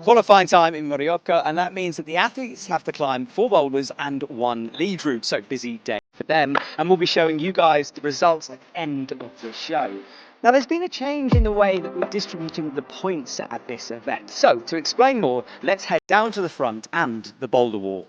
Qualifying time in Morioka, and that means that the athletes have to climb 4 boulders and 1 lead route. So busy day for them, and we'll be showing you guys the results at the end of the show. Now, there's been a change in the way that we're distributing the points at this event. So to explain more, let's head down to the front and the boulder wall.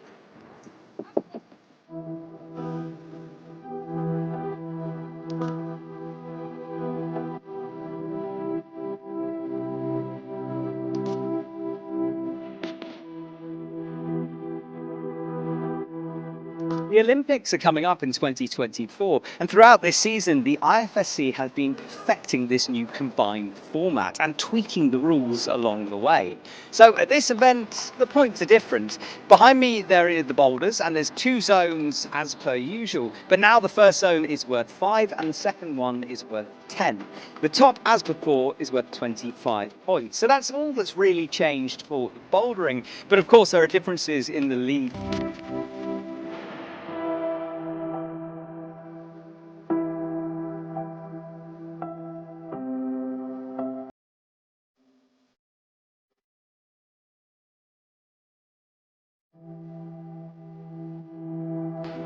The Olympics are coming up in 2024, and throughout this season, the IFSC has been perfecting this new combined format and tweaking the rules along the way. So at this event, the points are different. Behind me, there are the boulders, and there's 2 zones as per usual, but now the first zone is worth 5 and the second one is worth 10. The top, as before, is worth 25 points. So that's all that's really changed for bouldering, but of course there are differences in the lead.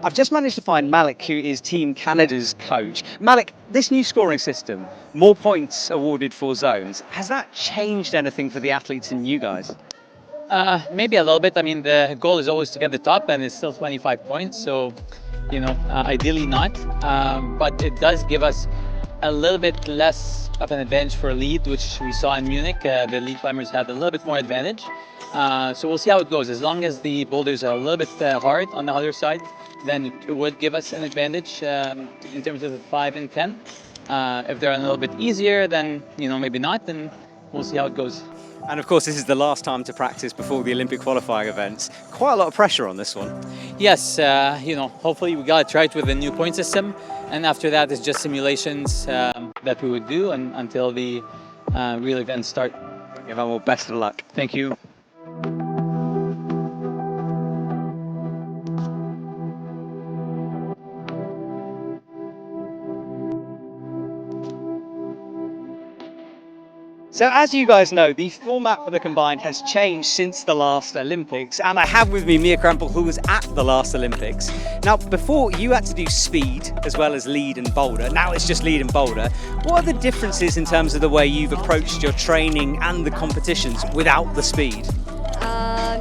I've just managed to find Malik, who is Team Canada's coach. Malik, this new scoring system, more points awarded for zones, has that changed anything for the athletes and you guys? Maybe a little bit. I mean, the goal is always to get the top, and it's still 25 points. So, ideally not. But it does give us a little bit less of an advantage for lead, which we saw in Munich. The lead climbers had a little bit more advantage. So we'll see how it goes. As long as the boulders are a little bit hard on the other side, then it would give us an advantage in terms of the 5 and 10. If they're a little bit easier, then maybe not. Then we'll see how it goes. And of course, this is the last time to practice before the Olympic qualifying events. Quite a lot of pressure on this one. Yes, hopefully we got to try it with the new point system. And after that, it's just simulations that we would do until the real events start. Everyone, well, best of luck. Thank you. So as you guys know, the format for the combined has changed since the last Olympics, and I have with me Mia Krampel, who was at the last Olympics. Now, before you had to do speed as well as lead and boulder. Now it's just lead and boulder. What are the differences in terms of the way you've approached your training and the competitions without the speed?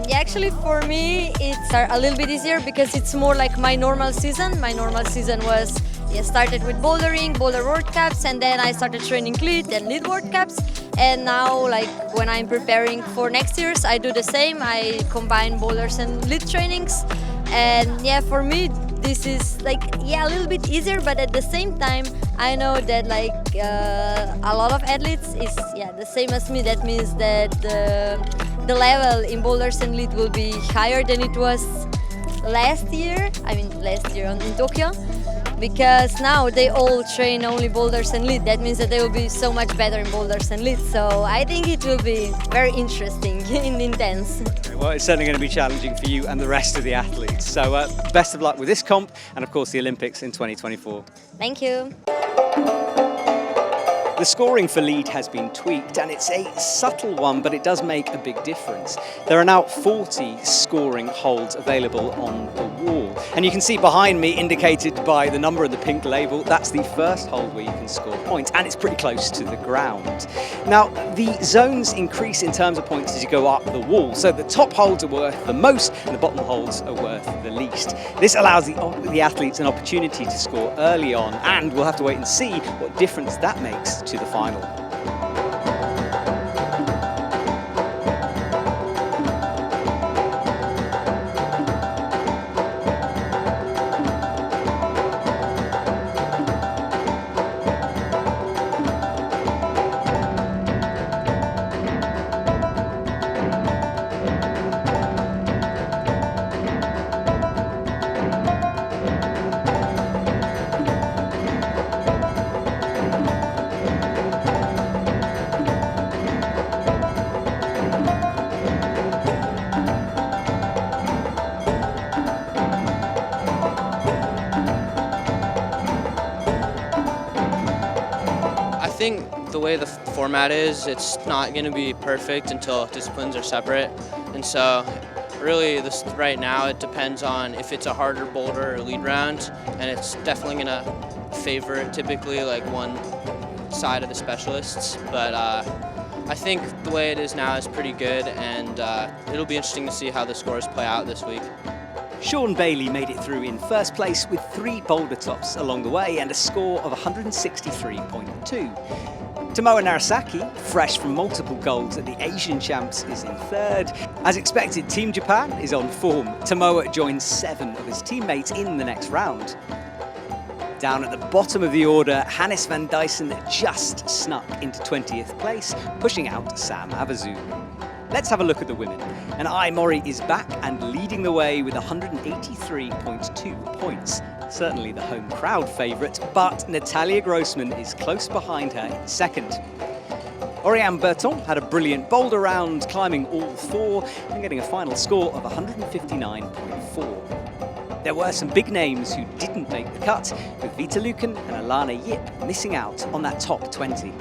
Yeah, actually for me it's a little bit easier because it's more like my normal season. My normal season was started with bouldering, Boulder World Cups, and then I started training lead and lead World Cups. And now, like when I'm preparing for next year's, I do the same. I combine boulders and lead trainings. And yeah, for me this is a little bit easier, but at the same time I know that a lot of athletes is the same as me. That means that the level in boulders and lead will be higher than it was last year in Tokyo, because now they all train only boulders and lead. That means that they will be so much better in boulders and lead. So I think it will be very interesting and intense. Well, it's certainly going to be challenging for you and the rest of the athletes. So best of luck with this comp and of course the Olympics in 2024. Thank you. The scoring for lead has been tweaked, and it's a subtle one, but it does make a big difference. There are now 40 scoring holds available on the wall. And you can see behind me, indicated by the number of the pink label, that's the first hold where you can score points, and it's pretty close to the ground. Now, the zones increase in terms of points as you go up the wall, so the top holds are worth the most, and the bottom holds are worth the least. This allows the athletes an opportunity to score early on, and we'll have to wait and see what difference that makes to the final. I think the way the format is, it's not going to be perfect until disciplines are separate. And so really right now it depends on if it's a harder boulder or lead round, and it's definitely going to favor typically like one side of the specialists. But I think the way it is now is pretty good, and it'll be interesting to see how the scores play out this week. Sean Bailey made it through in first place with 3 boulder tops along the way and a score of 163.2. Tomoa Narasaki, fresh from multiple golds at the Asian Champs, is in third. As expected, Team Japan is on form. Tomoa joins 7 of his teammates in the next round. Down at the bottom of the order, Hannes van Dyssen just snuck into 20th place, pushing out Sam Avazu. Let's have a look at the women. And Mori is back and leading the way with 183.2 points. Certainly the home crowd favourite, but Natalia Grossman is close behind her in second. Oriane Berton had a brilliant boulder round, climbing all 4 and getting a final score of 159.4. There were some big names who didn't make the cut, with Vita Luken and Alana Yip missing out on that top 20.